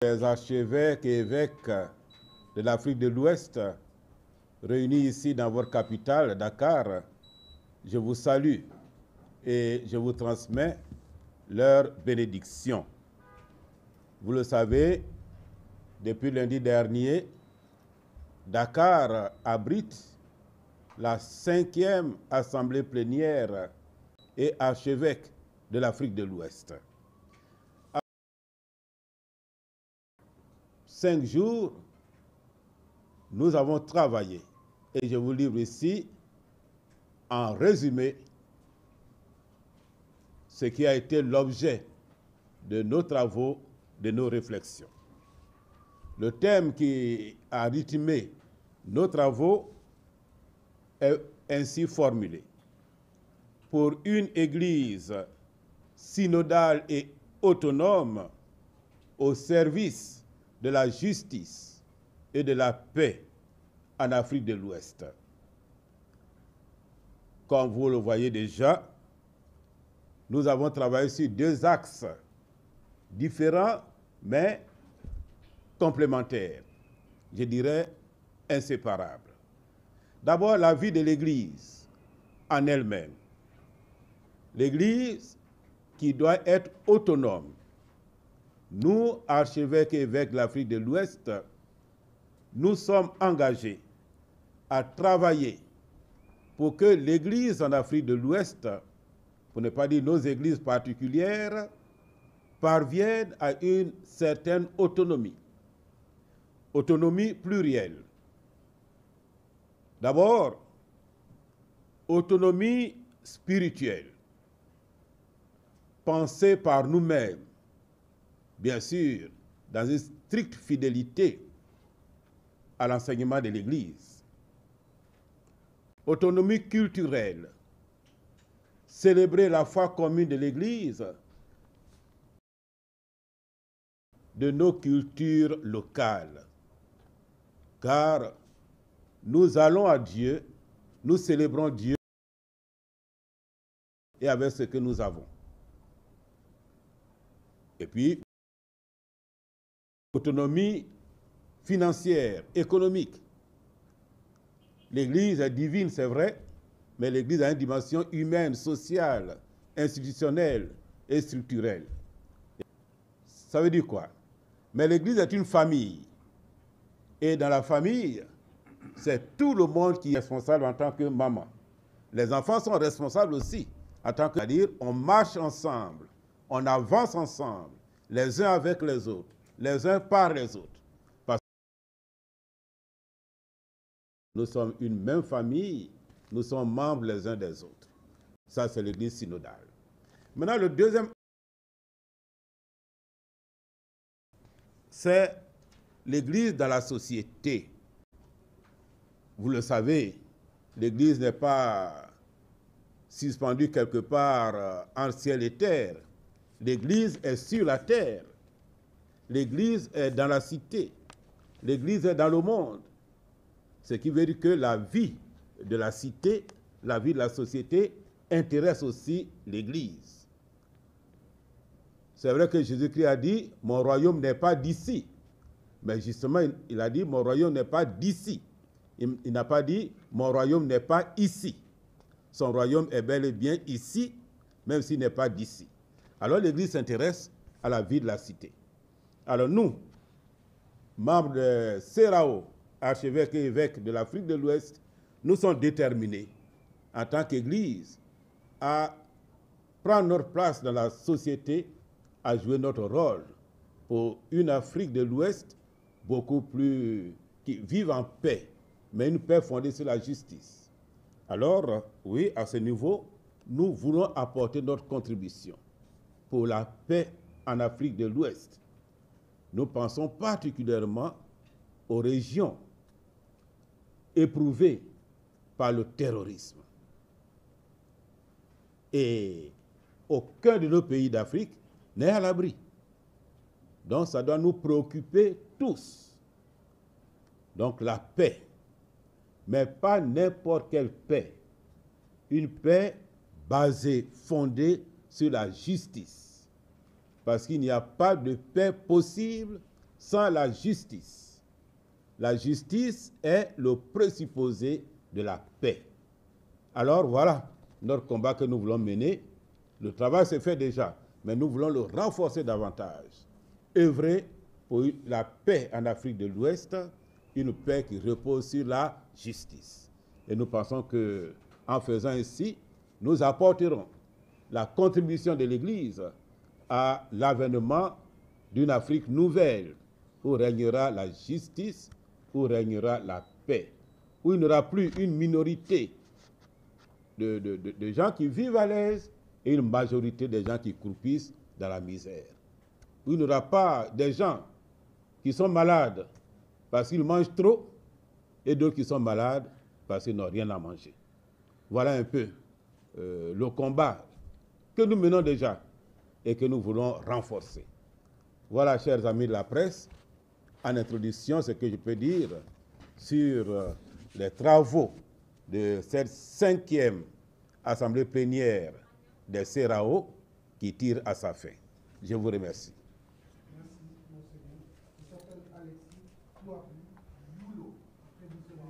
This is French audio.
Les archevêques et évêques de l'Afrique de l'Ouest, réunis ici dans votre capitale, Dakar, je vous salue et je vous transmets leur bénédiction. Vous le savez, depuis lundi dernier, Dakar abrite la 5e assemblée plénière et archevêque de l'Afrique de l'Ouest. 5 jours, nous avons travaillé et je vous livre ici en résumé ce qui a été l'objet de nos travaux, de nos réflexions. Le thème qui a rythmé nos travaux est ainsi formulé. Pour une Église synodale et autonome au service de la justice et de la paix en Afrique de l'Ouest. Comme vous le voyez déjà, nous avons travaillé sur 2 axes différents mais complémentaires, je dirais inséparables. D'abord, la vie de l'Église en elle-même. L'Église qui doit être autonome. Nous, archevêques et évêques de l'Afrique de l'Ouest, nous sommes engagés à travailler pour que l'Église en Afrique de l'Ouest, pour ne pas dire nos églises particulières, parviennent à une certaine autonomie. Autonomie plurielle. D'abord, autonomie spirituelle, pensée par nous-mêmes, bien sûr, dans une stricte fidélité à l'enseignement de l'Église. Autonomie culturelle, célébrer la foi commune de l'Église, de nos cultures locales. Car nous allons à Dieu, nous célébrons Dieu et avec ce que nous avons. Et puis, autonomie financière, économique. L'Église est divine, c'est vrai, mais l'Église a une dimension humaine, sociale, institutionnelle et structurelle. Ça veut dire quoi? Mais l'Église est une famille. Et dans la famille, c'est tout le monde qui est responsable en tant que maman. Les enfants sont responsables aussi, en tant que... C'est-à-dire, on marche ensemble, on avance ensemble, les uns avec les autres, les uns par les autres. Parce que nous sommes une même famille, nous sommes membres les uns des autres. Ça, c'est l'Église synodale. Maintenant, le deuxième, c'est l'Église dans la société. Vous le savez, l'Église n'est pas suspendue quelque part en ciel et terre. L'Église est sur la terre. L'Église est dans la cité. L'Église est dans le monde. Ce qui veut dire que la vie de la cité, la vie de la société intéresse aussi l'Église. C'est vrai que Jésus-Christ a dit « Mon royaume n'est pas d'ici ». Mais justement, il a dit « Mon royaume n'est pas d'ici ». Il n'a pas dit « Mon royaume n'est pas ici ». Son royaume est bel et bien ici, même s'il n'est pas d'ici. Alors l'Église s'intéresse à la vie de la cité. Alors nous, membres de CERAO, archevêques et évêques de l'Afrique de l'Ouest, nous sommes déterminés, en tant qu'Église, à prendre notre place dans la société, à jouer notre rôle pour une Afrique de l'Ouest beaucoup plus... qui vive en paix, mais une paix fondée sur la justice. Alors, oui, à ce niveau, nous voulons apporter notre contribution pour la paix en Afrique de l'Ouest. Nous pensons particulièrement aux régions éprouvées par le terrorisme. Et aucun de nos pays d'Afrique n'est à l'abri. Donc ça doit nous préoccuper tous. Donc la paix, mais pas n'importe quelle paix. Une paix basée, fondée sur la justice. Parce qu'il n'y a pas de paix possible sans la justice. La justice est le présupposé de la paix. Alors voilà notre combat que nous voulons mener. Le travail s'est fait déjà, mais nous voulons le renforcer davantage. Œuvrer pour la paix en Afrique de l'Ouest, une paix qui repose sur la justice. Et nous pensons qu'en faisant ainsi, nous apporterons la contribution de l'Église à l'avènement d'une Afrique nouvelle, où régnera la justice, où régnera la paix, où il n'y aura plus une minorité de gens qui vivent à l'aise et une majorité de gens qui croupissent dans la misère. Où il n'y aura pas des gens qui sont malades parce qu'ils mangent trop et d'autres qui sont malades parce qu'ils n'ont rien à manger. Voilà un peu le combat que nous menons déjà et que nous voulons renforcer. Voilà, chers amis de la presse, en introduction, ce que je peux dire sur les travaux de cette 5e assemblée plénière des CERAO qui tire à sa fin. Je vous remercie. Merci, monseigneur. Je s'appelle Alexis Touabou Youlo. Après, vous serez